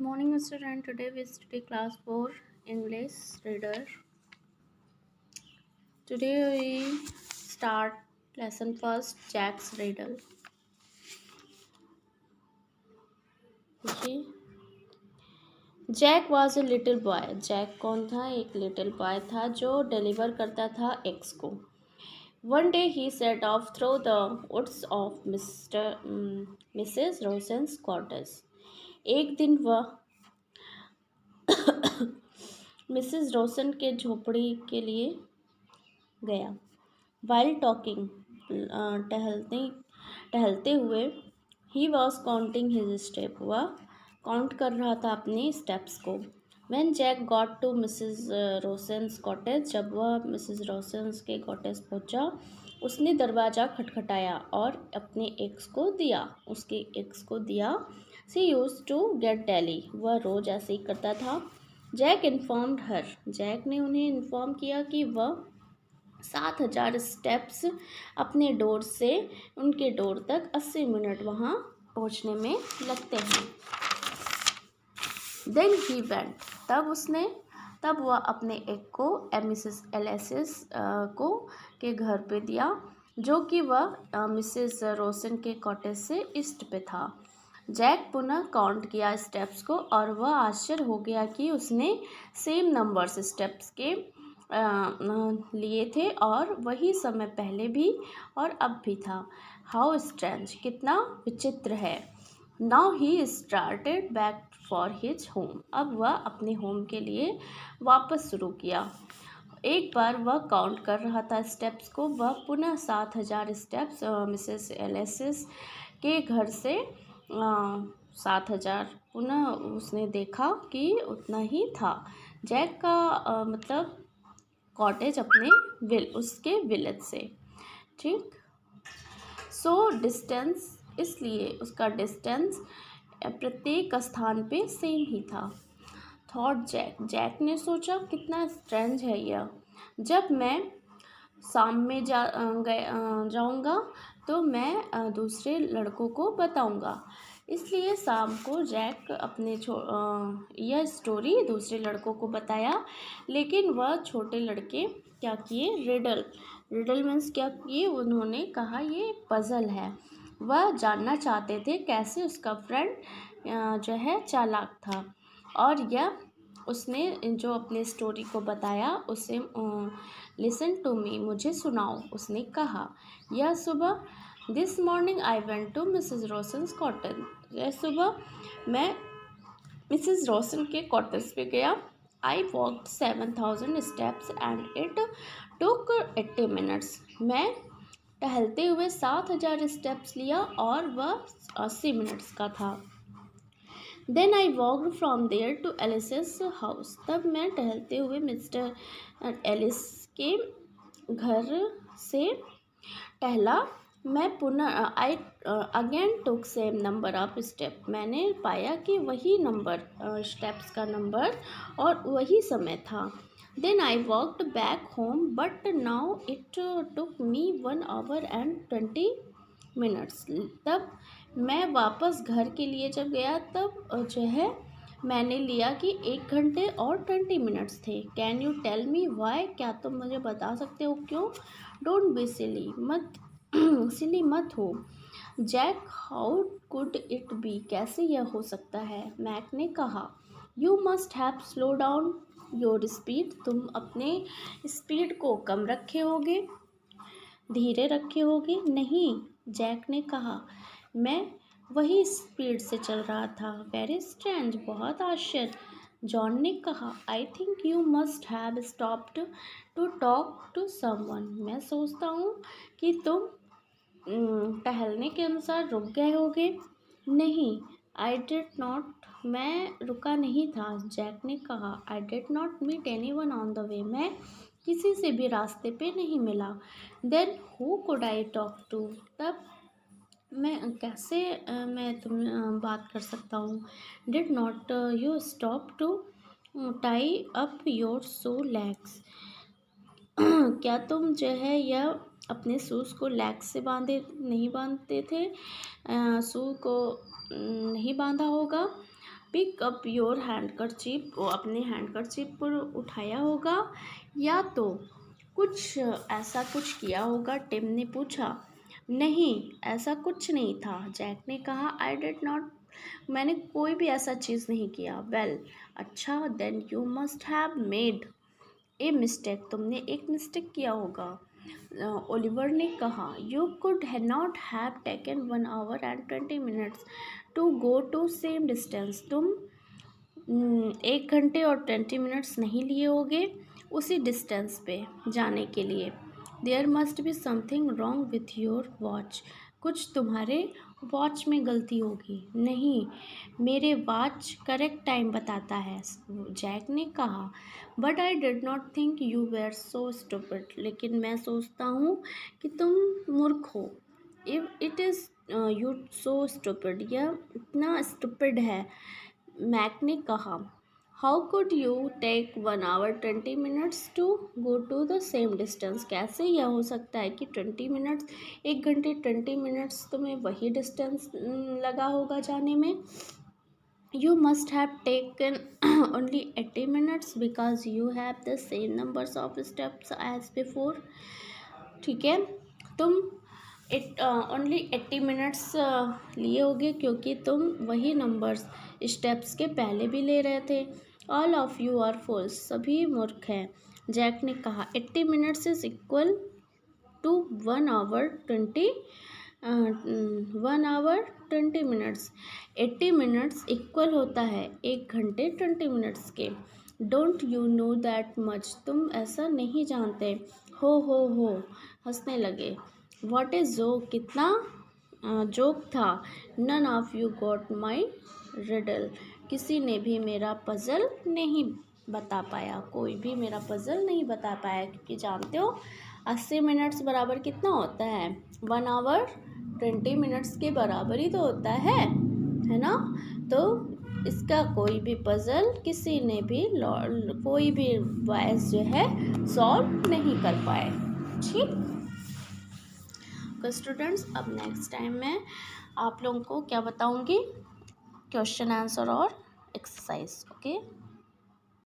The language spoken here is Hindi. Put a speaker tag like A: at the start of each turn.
A: morning, student. Today we study class 4 English reader. Today we start lesson first Jack's riddle. Okay. Jack was a little boy. Jack कौन था? एक लिटिल बॉय था जो डिलीवर करता था एग्स को. One day he set off through the woods of Mrs Rosen's cottage. एक दिन वह मिसेस रोसन के झोपड़ी के लिए गया. वाइल टॉकिंग, टहलते हुए, he was counting his step, वह काउंट कर रहा था अपने स्टेप्स को. When Jack got to Mrs Rosen's cottage, जब वह मिसेस रोसेंस के कॉटेज पहुंचा, उसने दरवाज़ा खटखटाया और उसके एग्स को दिया. She used to get daily, वह रोज़ ऐसे ही करता था. जैक इन्फॉर्म्ड हर, जैक ने उन्हें इन्फॉर्म किया कि वह 7,000 स्टेप्स अपने डोर से उनके डोर तक 80 मिनट वहाँ पहुँचने में लगते हैं. देन ही वेंट, तब वह अपने एग को मिसेस एलेसिस को के घर पे दिया, जो कि वह मिसेस रोसन के कॉटेज से ईस्ट पे था. जैक पुनः काउंट किया स्टेप्स को और वह आश्चर्य हो गया कि उसने सेम नंबर्स स्टेप्स के लिए थे और वही समय पहले भी और अब भी था. हाउ स्ट्रेंज, कितना विचित्र है. Now he started back for his home, अब वह अपने होम के लिए वापस शुरू किया. एक बार वह काउंट कर रहा था स्टेप्स को. वह पुनः 7,000 स्टेप्स मिसेस एलेसिस के घर से 7,000 पुनः उसने देखा कि उतना ही था. जैक का मतलब कॉटेज अपने उसके विलेज से. ठीक. सो डिस्टेंस, इसलिए उसका डिस्टेंस प्रत्येक स्थान पे सेम ही था. थॉट जैक, जैक ने सोचा कितना स्ट्रेंज है यह. जब मैं शाम में जाऊंगा तो मैं दूसरे लड़कों को बताऊंगा. इसलिए शाम को जैक अपने यह स्टोरी दूसरे लड़कों को बताया. लेकिन वह छोटे लड़के क्या किए, रिडल मीन्स क्या किए, उन्होंने कहा ये पजल है. वह जानना चाहते थे कैसे उसका फ्रेंड जो है चालाक था. और यह उसने जो अपने स्टोरी को बताया उसे लिसन टू मी, मुझे सुनाओ. उसने कहा, यह सुबह this morning I went to Mrs Rosen's cottage, यह सुबह मैं मिसेस रोसन के कॉटेज पे गया. I walked 7,000 steps and it took 80 minutes, मैं टहलते हुए 7,000 स्टेप्स लिया और वह 80 मिनट्स का था. Then I walked from there to Alice's house, तब मैं टहलते हुए मिस्टर एलिस के घर से टहला. मैं पुनः I again took same number of step, मैंने पाया कि वही नंबर स्टेप्स का नंबर और वही समय था. Then I walked back home but now it took me 1 hour and 20 minutes, तब मैं वापस घर के लिए जब गया तब जो है मैंने लिया कि 1 घंटे और 20 मिनट्स थे. Can you tell me why, क्या तुम मुझे बता सकते हो क्यों. डोंट बी सिली मत हो. Jack, how could it be, कैसे यह हो सकता है. मैक ने कहा, you must have slow down your speed, तुम अपने स्पीड को कम रखे होगे, धीरे रखे होगे. नहीं, जैक ने कहा, मैं वही स्पीड से चल रहा था. वेरी स्ट्रेंज, बहुत आश्चर्य. जॉन ने कहा, I think you must have stopped to talk to someone, मैं सोचता हूँ कि तुम टहलने के अनुसार रुक गए होगे. नहीं, आई डिड नॉट, मैं रुका नहीं था. जैक ने कहा, I did not meet anyone on the way, मैं किसी से भी रास्ते पे नहीं मिला. Then who could I talk to, तब मैं कैसे मैं तुम बात कर सकता हूँ. Did not you stop to tie up your shoe laces, क्या तुम जो है यह अपने शूज़ को लेग्स से नहीं बांधते थे, शू को नहीं बांधा होगा. पिक अप योर हैंडकरचीफ, वो अपने हैंडकरचीफ पर उठाया होगा, या तो कुछ ऐसा कुछ किया होगा। टिम ने पूछा। नहीं, ऐसा कुछ नहीं था, जैक ने कहा। आई डिड नॉट, मैंने कोई भी ऐसा चीज़ नहीं किया। वेल, अच्छा, then you must have made a mistake, तुमने एक मिस्टेक किया होगा। ओलिवर ने कहा। You could not have taken 1 hour and 20 minutes to go to same distance, तुम 1 घंटे और 20 मिनट्स नहीं लिए होगे उसी डिस्टेंस पे जाने के लिए। There must be something wrong with your watch, कुछ तुम्हारे वॉच में गलती होगी। नहीं, मेरे वॉच करेक्ट टाइम बताता है, जैक ने कहा। But I did not think you were so stupid, लेकिन मैं सोचता हूँ कि तुम मूर्ख हो। If it is you so stupid, यह इतना स्टूपिड है, मैक ने कहा। How could you take 1 hour 20 minutes to go to the same distance, कैसे यह हो सकता है कि 20 मिनट्स, 1 घंटे 20 मिनट्स तुम्हें वही डिस्टेंस लगा होगा जाने में। You must have taken only 80 minutes because you have the same numbers of steps as before. ठीक है, तुम ओनली 80 मिनट्स लिए होगे क्योंकि तुम वही नंबर्स स्टेप्स के पहले भी ले रहे थे। All of you are fools, सभी मूर्ख हैं, जैक ने कहा। 80 minutes is equal to 1 hour 20 1 hour 20 minutes। 80 minutes equal होता है 1 घंटे 20 मिनट्स के। Don't you know that much, तुम ऐसा नहीं जानते। हो हंसने लगे। व्हाट इज जोक, कितना जोक था। None of you got my riddle, किसी ने भी मेरा पजल नहीं बता पाया, कोई भी मेरा पजल नहीं बता पाया, क्योंकि जानते हो 80 मिनट्स बराबर कितना होता है, 1 hour 20 minutes के बराबर ही तो होता है ना। तो इसका कोई भी पजल किसी ने भी कोई भी वॉइस जो है सॉल्व नहीं कर पाए। ठीक, तो स्टूडेंट्स, अब नेक्स्ट टाइम मैं आप लोगों को क्या बताऊंगी, क्वेश्चन आंसर और एक्सरसाइज। ओके।